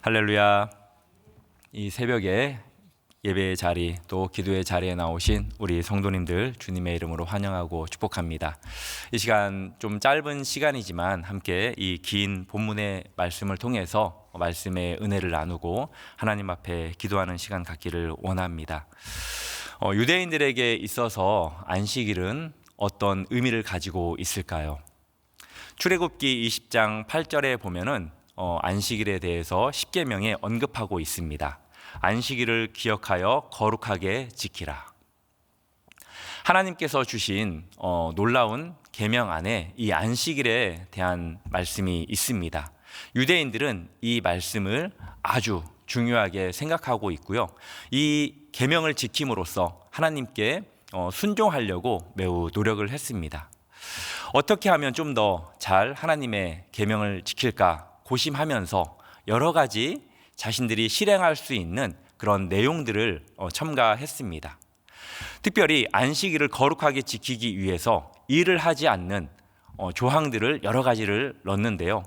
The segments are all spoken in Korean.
할렐루야. 이 새벽에 예배의 자리 또 기도의 자리에 나오신 우리 성도님들 주님의 이름으로 환영하고 축복합니다. 이 시간 좀 짧은 시간이지만 함께 이 긴 본문의 말씀을 통해서 말씀의 은혜를 나누고 하나님 앞에 기도하는 시간 갖기를 원합니다. 유대인들에게 있어서 안식일은 어떤 의미를 가지고 있을까요? 출애굽기 20장 8절에 보면은 안식일에 대해서 십계명에 언급하고 있습니다. 안식일을 기억하여 거룩하게 지키라. 하나님께서 주신 놀라운 계명 안에 이 안식일에 대한 말씀이 있습니다. 유대인들은 이 말씀을 아주 중요하게 생각하고 있고요. 이 계명을 지킴으로써 하나님께 순종하려고 매우 노력을 했습니다. 어떻게 하면 좀 더 잘 하나님의 계명을 지킬까 고심하면서 여러 가지 자신들이 실행할 수 있는 그런 내용들을 첨가했습니다. 특별히 안식일을 거룩하게 지키기 위해서 일을 하지 않는 조항들을 여러 가지를 넣었는데요.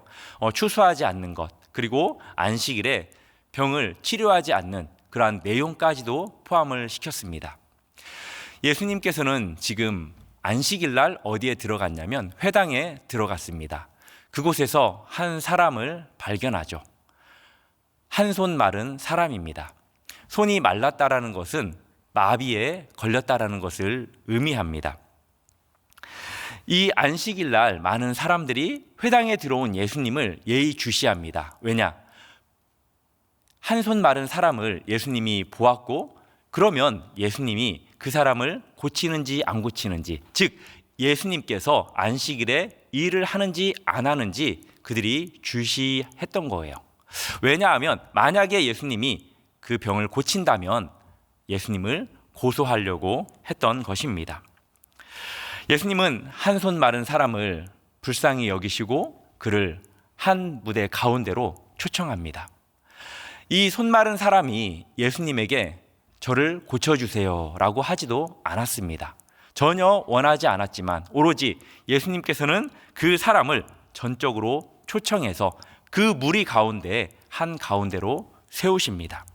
추수하지 않는 것, 그리고 안식일에 병을 치료하지 않는 그러한 내용까지도 포함을 시켰습니다. 예수님께서는 지금 안식일 날 어디에 들어갔냐면 회당에 들어갔습니다. 그곳에서 한 사람을 발견하죠. 한 손 마른 사람입니다. 손이 말랐다라는 것은 마비에 걸렸다라는 것을 의미합니다. 이 안식일 날 많은 사람들이 회당에 들어온 예수님을 예의주시합니다. 왜냐? 한 손 마른 사람을 예수님이 보았고 그러면 예수님이 그 사람을 고치는지 안 고치는지, 즉 예수님께서 안식일에 일을 하는지 안 하는지 그들이 주시했던 거예요. 왜냐하면 만약에 예수님이 그 병을 고친다면 예수님을 고소하려고 했던 것입니다. 예수님은 한 손 마른 사람을 불쌍히 여기시고 그를 한 무대 가운데로 초청합니다. 이 손 마른 사람이 예수님에게 저를 고쳐주세요 라고 하지도 않았습니다. 전혀 원하지 않았지만 오로지 예수님께서는 그 사람을 전적으로 초청해서 그 무리 가운데 한 가운데로 세우십니다.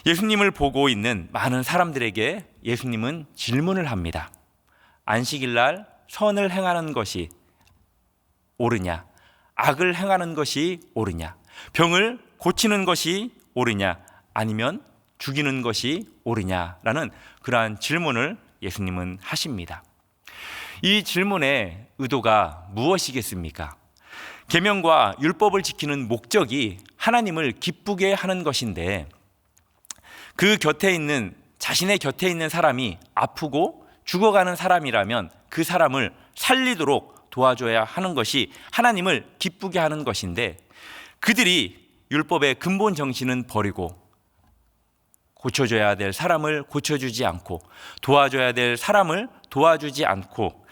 예수님을 보고 있는 많은 사람들에게 예수님은 질문을 합니다. 안식일 날 선을 행하는 것이 옳으냐? 악을 행하는 것이 옳으냐? 병을 고치는 것이 옳으냐? 아니면 죽이는 것이 옳으냐라는 그러한 질문을 예수님은 하십니다. 이 질문의 의도가 무엇이겠습니까? 계명과 율법을 지키는 목적이 하나님을 기쁘게 하는 것인데 그 곁에 있는 자신의 곁에 있는 사람이 아프고 죽어가는 사람이라면 그 사람을 살리도록 도와줘야 하는 것이 하나님을 기쁘게 하는 것인데 그들이 율법의 근본 정신은 버리고 고쳐줘야 될 사람을 고쳐주지 않고 도와줘야 될 사람을 도와주지 않고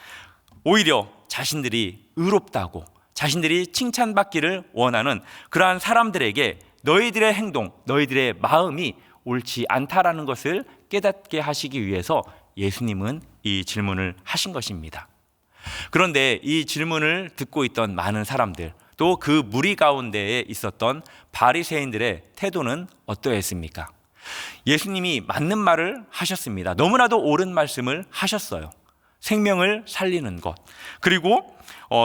오히려 자신들이 의롭다고 자신들이 칭찬받기를 원하는 그러한 사람들에게 너희들의 행동, 너희들의 마음이 옳지 않다라는 것을 깨닫게 하시기 위해서 예수님은 이 질문을 하신 것입니다. 그런데 이 질문을 듣고 있던 많은 사람들, 또 그 무리 가운데에 있었던 바리새인들의 태도는 어떠했습니까? 예수님이 맞는 말을 하셨습니다. 너무나도 옳은 말씀을 하셨어요. 생명을 살리는 것, 그리고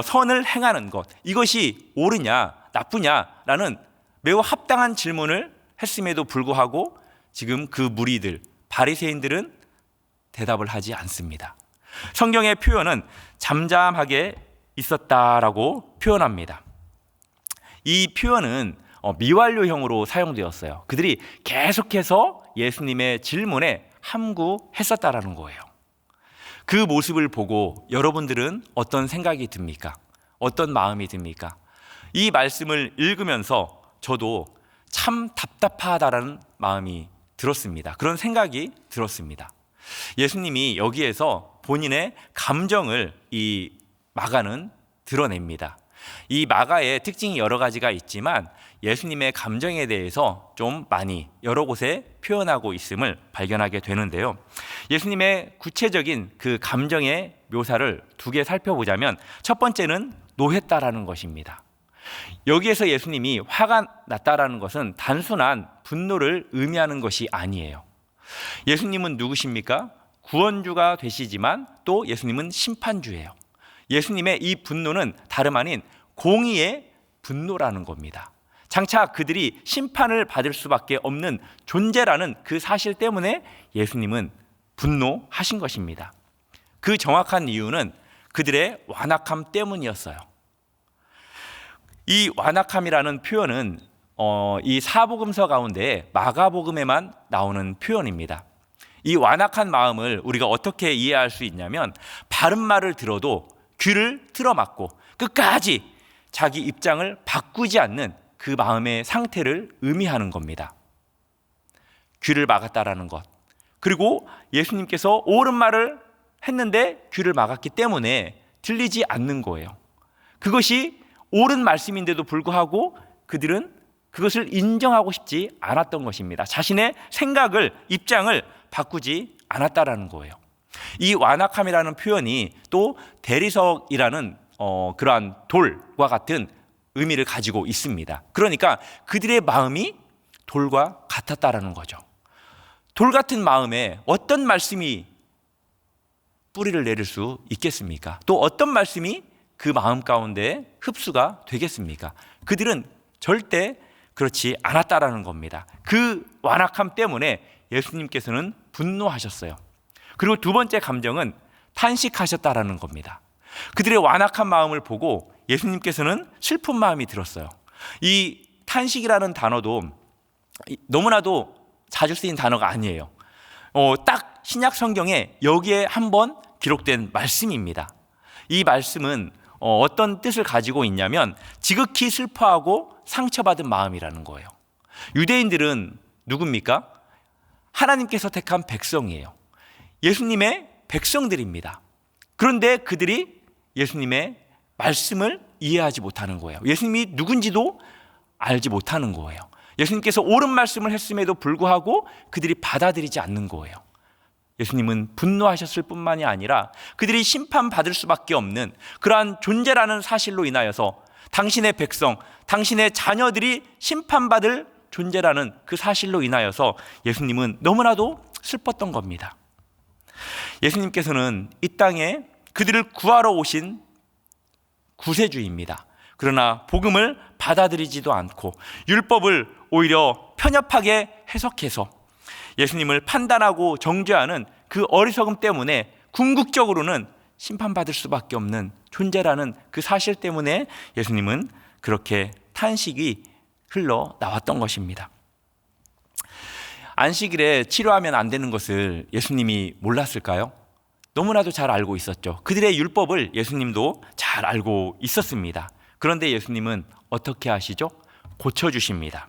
선을 행하는 것, 이것이 옳으냐 나쁘냐라는 매우 합당한 질문을 했음에도 불구하고 지금 그 무리들, 바리새인들은 대답을 하지 않습니다. 성경의 표현은 잠잠하게 있었다라고 표현합니다. 이 표현은 미완료형으로 사용되었어요. 그들이 계속해서 예수님의 질문에 함구했었다라는 거예요. 그 모습을 보고 여러분들은 어떤 생각이 듭니까? 어떤 마음이 듭니까? 이 말씀을 읽으면서 저도 참 답답하다라는 마음이 들었습니다. 그런 생각이 들었습니다. 예수님이 여기에서 본인의 감정을 이 마가는 드러냅니다. 이 마가의 특징이 여러 가지가 있지만 예수님의 감정에 대해서 좀 많이 여러 곳에 표현하고 있음을 발견하게 되는데요. 예수님의 구체적인 그 감정의 묘사를 두 개 살펴보자면 첫 번째는 노했다라는 것입니다. 여기에서 예수님이 화가 났다라는 것은 단순한 분노를 의미하는 것이 아니에요. 예수님은 누구십니까? 구원주가 되시지만 또 예수님은 심판주예요. 예수님의 이 분노는 다름 아닌 공의의 분노라는 겁니다. 장차 그들이 심판을 받을 수밖에 없는 존재라는 그 사실 때문에 예수님은 분노하신 것입니다. 그 정확한 이유는 그들의 완악함 때문이었어요. 이 완악함이라는 표현은 이 사복음서 가운데 마가복음에만 나오는 표현입니다. 이 완악한 마음을 우리가 어떻게 이해할 수 있냐면, 바른 말을 들어도 귀를 틀어막고 끝까지 자기 입장을 바꾸지 않는 그 마음의 상태를 의미하는 겁니다. 귀를 막았다라는 것, 그리고 예수님께서 옳은 말을 했는데 귀를 막았기 때문에 들리지 않는 거예요. 그것이 옳은 말씀인데도 불구하고 그들은 그것을 인정하고 싶지 않았던 것입니다. 자신의 생각을, 입장을 바꾸지 않았다라는 거예요. 이 완악함이라는 표현이 또 대리석이라는 그러한 돌과 같은 의미를 가지고 있습니다. 그러니까 그들의 마음이 돌과 같았다라는 거죠. 돌 같은 마음에 어떤 말씀이 뿌리를 내릴 수 있겠습니까? 또 어떤 말씀이 그 마음 가운데 흡수가 되겠습니까? 그들은 절대 그렇지 않았다라는 겁니다. 그 완악함 때문에 예수님께서는 분노하셨어요. 그리고 두 번째 감정은 탄식하셨다라는 겁니다. 그들의 완악한 마음을 보고 예수님께서는 슬픈 마음이 들었어요. 이 탄식이라는 단어도 너무나도 자주 쓰인 단어가 아니에요. 딱 신약 성경에 여기에 한번 기록된 말씀입니다. 이 말씀은 어떤 뜻을 가지고 있냐면 지극히 슬퍼하고 상처받은 마음이라는 거예요. 유대인들은 누굽니까? 하나님께서 택한 백성이에요. 예수님의 백성들입니다. 그런데 그들이 예수님의 말씀을 이해하지 못하는 거예요. 예수님이 누군지도 알지 못하는 거예요. 예수님께서 옳은 말씀을 했음에도 불구하고 그들이 받아들이지 않는 거예요. 예수님은 분노하셨을 뿐만이 아니라 그들이 심판받을 수밖에 없는 그러한 존재라는 사실로 인하여서 당신의 백성, 당신의 자녀들이 심판받을 존재라는 그 사실로 인하여서 예수님은 너무나도 슬펐던 겁니다. 예수님께서는 이 땅에 그들을 구하러 오신 구세주입니다. 그러나 복음을 받아들이지도 않고 율법을 오히려 편협하게 해석해서 예수님을 판단하고 정죄하는 그 어리석음 때문에 궁극적으로는 심판받을 수밖에 없는 존재라는 그 사실 때문에 예수님은 그렇게 탄식이 흘러나왔던 것입니다. 안식일에 치료하면 안 되는 것을 예수님이 몰랐을까요? 너무나도 잘 알고 있었죠. 그들의 율법을 예수님도 잘 알고 있었습니다. 그런데 예수님은 어떻게 하시죠? 고쳐주십니다.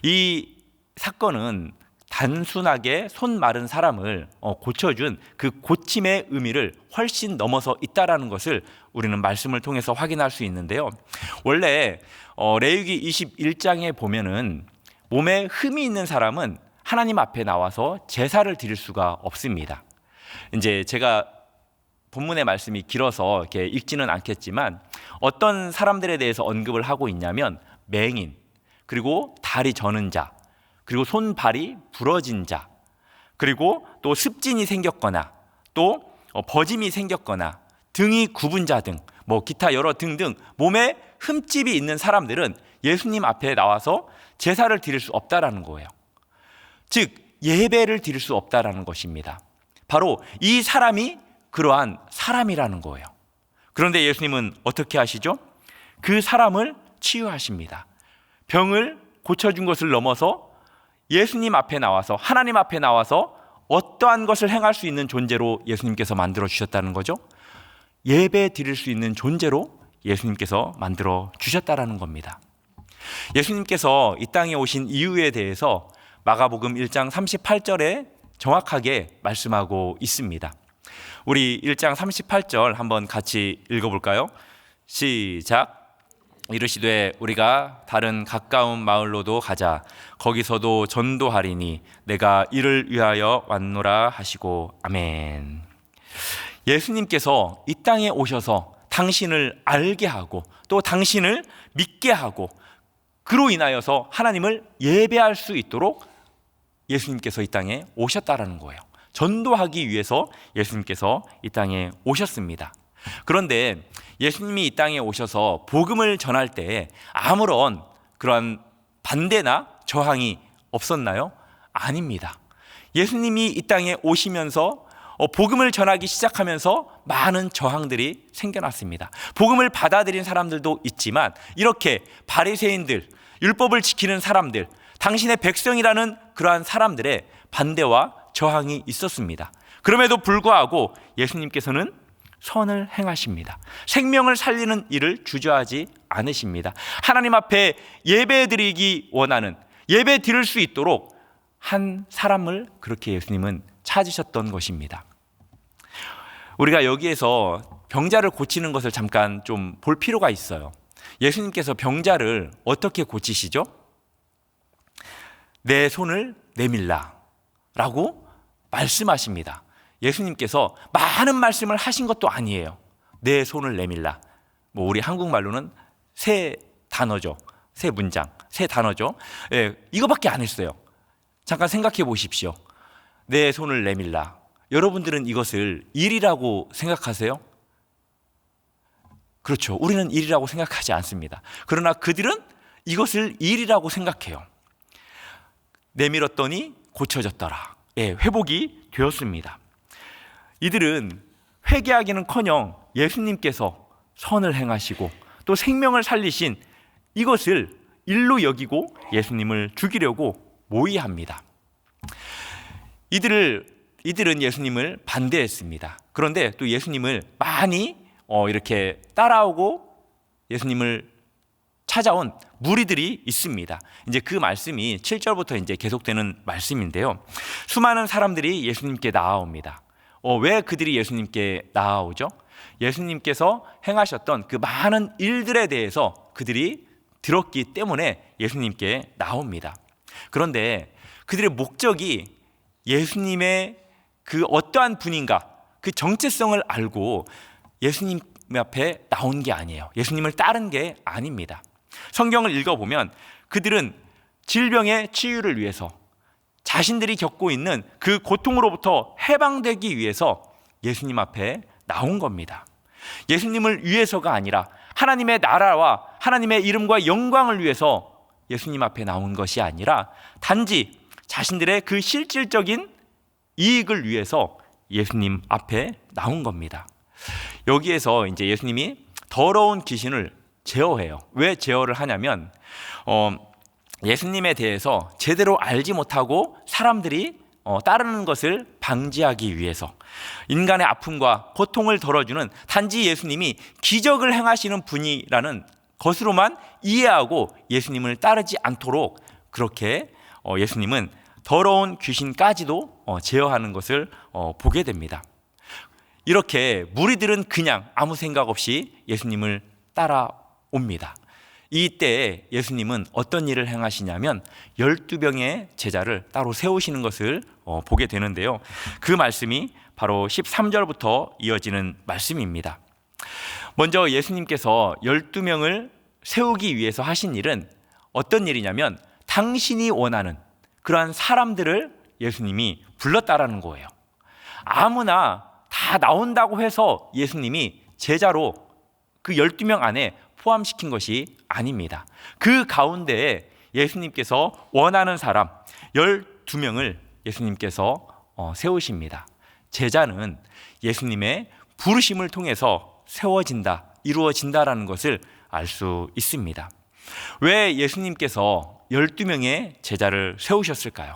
이 사건은 단순하게 손 마른 사람을 고쳐준 그 고침의 의미를 훨씬 넘어서 있다라는 것을 우리는 말씀을 통해서 확인할 수 있는데요. 원래 레위기 21장에 보면은 몸에 흠이 있는 사람은 하나님 앞에 나와서 제사를 드릴 수가 없습니다. 이제 제가 본문의 말씀이 길어서 이렇게 읽지는 않겠지만 어떤 사람들에 대해서 언급을 하고 있냐면 맹인, 그리고 다리 저는 자, 그리고 손발이 부러진 자, 그리고 또 습진이 생겼거나 또 버짐이 생겼거나 등이 굽은 자 등 기타 여러 등등 몸에 흠집이 있는 사람들은 예수님 앞에 나와서 제사를 드릴 수 없다라는 거예요. 즉 예배를 드릴 수 없다라는 것입니다. 바로 이 사람이 그러한 사람이라는 거예요. 그런데 예수님은 어떻게 하시죠? 그 사람을 치유하십니다. 병을 고쳐준 것을 넘어서 예수님 앞에 나와서, 하나님 앞에 나와서 어떠한 것을 행할 수 있는 존재로 예수님께서 만들어 주셨다는 거죠? 예배 드릴 수 있는 존재로 예수님께서 만들어 주셨다라는 겁니다. 예수님께서 이 땅에 오신 이유에 대해서 마가복음 1장 38절에 정확하게 말씀하고 있습니다. 우리 1장 38절 한번 같이 읽어볼까요? 시작. 이르시되 우리가 다른 가까운 마을로도 가자. 거기서도 전도하리니 내가 이를 위하여 왔노라 하시고 아멘. 예수님께서 이 땅에 오셔서 당신을 알게 하고 또 당신을 믿게 하고 그로 인하여서 하나님을 예배할 수 있도록 예수님께서 이 땅에 오셨다라는 거예요. 전도하기 위해서 예수님께서 이 땅에 오셨습니다. 그런데 예수님이 이 땅에 오셔서 복음을 전할 때 아무런 그런 반대나 저항이 없었나요? 아닙니다. 예수님이 이 땅에 오시면서 복음을 전하기 시작하면서 많은 저항들이 생겨났습니다. 복음을 받아들인 사람들도 있지만 이렇게 바리새인들, 율법을 지키는 사람들, 당신의 백성이라는 그러한 사람들의 반대와 저항이 있었습니다. 그럼에도 불구하고 예수님께서는 선을 행하십니다. 생명을 살리는 일을 주저하지 않으십니다. 하나님 앞에 예배드리기 원하는, 예배 드릴 수 있도록 한 사람을 그렇게 예수님은 찾으셨던 것입니다. 우리가 여기에서 병자를 고치는 것을 잠깐 좀 볼 필요가 있어요. 예수님께서 병자를 어떻게 고치시죠? 내 손을 내밀라 라고 말씀하십니다. 예수님께서 많은 말씀을 하신 것도 아니에요. 내 손을 내밀라. 우리 한국말로는 세 단어죠. 세 문장, 세 단어죠. 예, 이거밖에 안 했어요. 잠깐 생각해 보십시오. 내 손을 내밀라. 여러분들은 이것을 일이라고 생각하세요? 그렇죠. 우리는 일이라고 생각하지 않습니다. 그러나 그들은 이것을 일이라고 생각해요. 내밀었더니 고쳐졌더라. 예, 회복이 되었습니다. 이들은 회개하기는커녕 예수님께서 선을 행하시고 또 생명을 살리신 이것을 일로 여기고 예수님을 죽이려고 모의합니다. 이들은 예수님을 반대했습니다. 그런데 또 예수님을 많이 이렇게 따라오고 예수님을 찾아온 무리들이 있습니다. 이제 그 말씀이 7절부터 이제 계속되는 말씀인데요. 수많은 사람들이 예수님께 나아옵니다. 왜 그들이 예수님께 나아오죠? 예수님께서 행하셨던 그 많은 일들에 대해서 그들이 들었기 때문에 예수님께 나옵니다. 그런데 그들의 목적이 예수님의 그 어떠한 분인가, 그 정체성을 알고 예수님 앞에 나온 게 아니에요. 예수님을 따른 게 아닙니다. 성경을 읽어보면 그들은 질병의 치유를 위해서 자신들이 겪고 있는 그 고통으로부터 해방되기 위해서 예수님 앞에 나온 겁니다. 예수님을 위해서가 아니라 하나님의 나라와 하나님의 이름과 영광을 위해서 예수님 앞에 나온 것이 아니라 단지 자신들의 그 실질적인 이익을 위해서 예수님 앞에 나온 겁니다. 여기에서 이제 예수님이 더러운 귀신을 제어해요. 왜 제어를 하냐면 예수님에 대해서 제대로 알지 못하고 사람들이 따르는 것을 방지하기 위해서 인간의 아픔과 고통을 덜어주는 단지 예수님이 기적을 행하시는 분이라는 것으로만 이해하고 예수님을 따르지 않도록 그렇게 예수님은 더러운 귀신까지도 제어하는 것을 보게 됩니다. 이렇게 무리들은 그냥 아무 생각 없이 예수님을 따라옵니다. 이때 예수님은 어떤 일을 행하시냐면 12명의 제자를 따로 세우시는 것을 보게 되는데요. 그 말씀이 바로 13절부터 이어지는 말씀입니다. 먼저 예수님께서 12명을 세우기 위해서 하신 일은 어떤 일이냐면 당신이 원하는 그러한 사람들을 예수님이 불렀다라는 거예요. 아무나 다 나온다고 해서 예수님이 제자로 그 12명 안에 포함시킨 것이 아닙니다. 그 가운데에 예수님께서 원하는 사람 12명을 예수님께서 세우십니다. 제자는 예수님의 부르심을 통해서 세워진다, 이루어진다라는 것을 알 수 있습니다. 왜 예수님께서 12명의 제자를 세우셨을까요?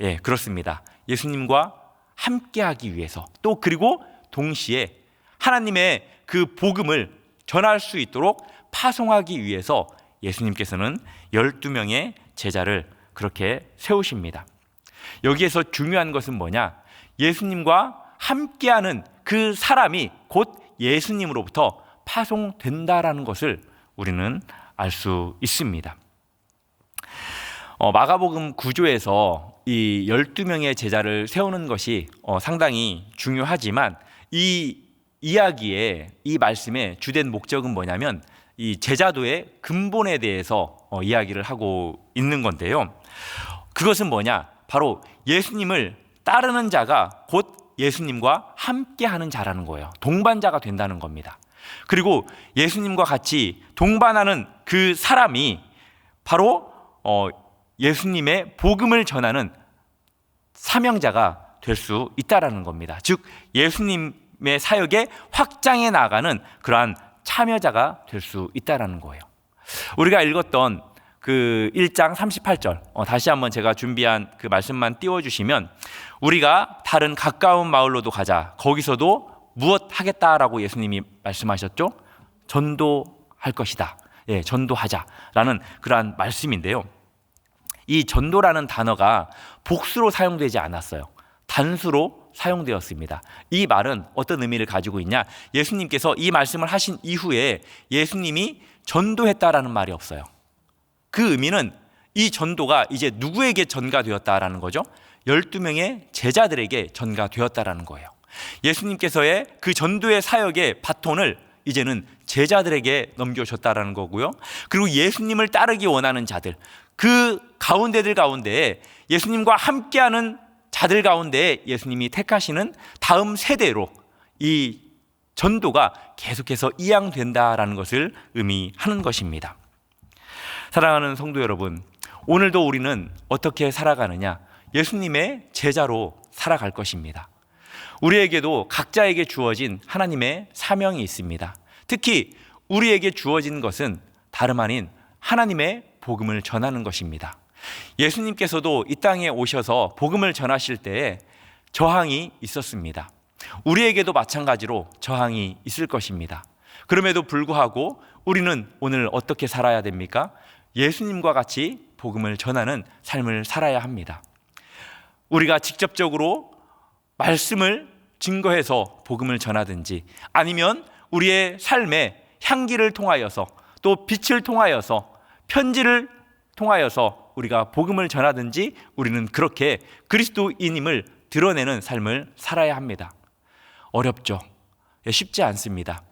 예, 그렇습니다. 예수님과 함께하기 위해서 또 그리고 동시에 하나님의 그 복음을 전할 수 있도록 파송하기 위해서 예수님께서는 12명의 제자를 그렇게 세우십니다. 여기에서 중요한 것은 뭐냐? 예수님과 함께하는 그 사람이 곧 예수님으로부터 파송된다라는 것을 우리는 알 수 있습니다. 마가복음 9조에서 이 12명의 제자를 세우는 것이 상당히 중요하지만 이 이야기의 이 말씀의 주된 목적은 뭐냐면 이 제자도의 근본에 대해서 이야기를 하고 있는 건데요. 그것은 뭐냐? 바로 예수님을 따르는 자가 곧 예수님과 함께하는 자라는 거예요. 동반자가 된다는 겁니다. 그리고 예수님과 같이 동반하는 그 사람이 바로 예수님의 복음을 전하는 사명자가 될 수 있다라는 겁니다. 즉 예수님의 사역에 확장해 나가는 그러한 참여자가 될 수 있다라는 거예요. 우리가 읽었던 그 1장 38절 다시 한번 제가 준비한 그 말씀만 띄워주시면, 우리가 다른 가까운 마을로도 가자. 거기서도 무엇 하겠다라고 예수님이 말씀하셨죠? 전도할 것이다. 예, 전도하자라는 그러한 말씀인데요. 이 전도라는 단어가 복수로 사용되지 않았어요. 단수로 사용되었습니다. 이 말은 어떤 의미를 가지고 있냐? 예수님께서 이 말씀을 하신 이후에 예수님이 전도했다라는 말이 없어요. 그 의미는 이 전도가 이제 누구에게 전가되었다라는 거죠? 12명의 제자들에게 전가되었다라는 거예요. 예수님께서의 그 전도의 사역의 바톤을 이제는 제자들에게 넘겨줬다라는 거고요. 그리고 예수님을 따르기 원하는 자들, 그 가운데들 가운데 예수님과 함께하는 자들 가운데 예수님이 택하시는 다음 세대로 이 전도가 계속해서 이양된다라는 것을 의미하는 것입니다. 사랑하는 성도 여러분, 오늘도 우리는 어떻게 살아가느냐? 예수님의 제자로 살아갈 것입니다. 우리에게도 각자에게 주어진 하나님의 사명이 있습니다. 특히 우리에게 주어진 것은 다름 아닌 하나님의 복음을 전하는 것입니다. 예수님께서도 이 땅에 오셔서 복음을 전하실 때에 저항이 있었습니다. 우리에게도 마찬가지로 저항이 있을 것입니다. 그럼에도 불구하고 우리는 오늘 어떻게 살아야 됩니까? 예수님과 같이 복음을 전하는 삶을 살아야 합니다. 우리가 직접적으로 말씀을 증거해서 복음을 전하든지, 아니면 우리의 삶의 향기를 통하여서, 또 빛을 통하여서, 편지를 통하여서 우리가 복음을 전하든지, 우리는 그렇게 그리스도인임을 드러내는 삶을 살아야 합니다. 어렵죠. 쉽지 않습니다.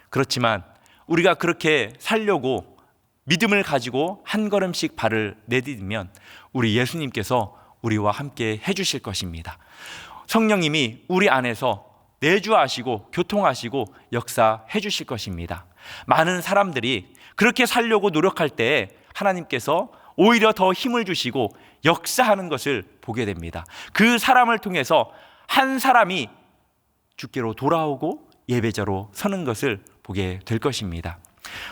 그렇지만 우리가 그렇게 살려고 믿음을 가지고 한 걸음씩 발을 내디디면 우리 예수님께서 우리와 함께 해주실 것입니다. 성령님이 우리 안에서 내주하시고 교통하시고 역사해 주실 것입니다. 많은 사람들이 그렇게 살려고 노력할 때 하나님께서 오히려 더 힘을 주시고 역사하는 것을 보게 됩니다. 그 사람을 통해서 한 사람이 주께로 돌아오고 예배자로 서는 것을 보게 될 것입니다.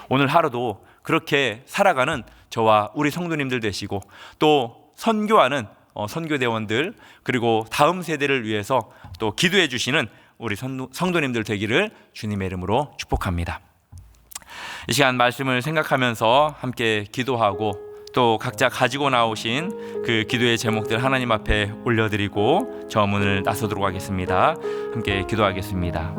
오늘 하루도 그렇게 살아가는 저와 우리 성도님들 되시고, 또 선교하는 선교대원들, 그리고 다음 세대를 위해서 또 기도해 주시는 우리 성도님들 되기를 주님의 이름으로 축복합니다. 이 시간 말씀을 생각하면서 함께 기도하고, 또 각자 가지고 나오신 그 기도의 제목들 하나님 앞에 올려드리고 저 문을 나서도록 하겠습니다. 함께 기도하겠습니다.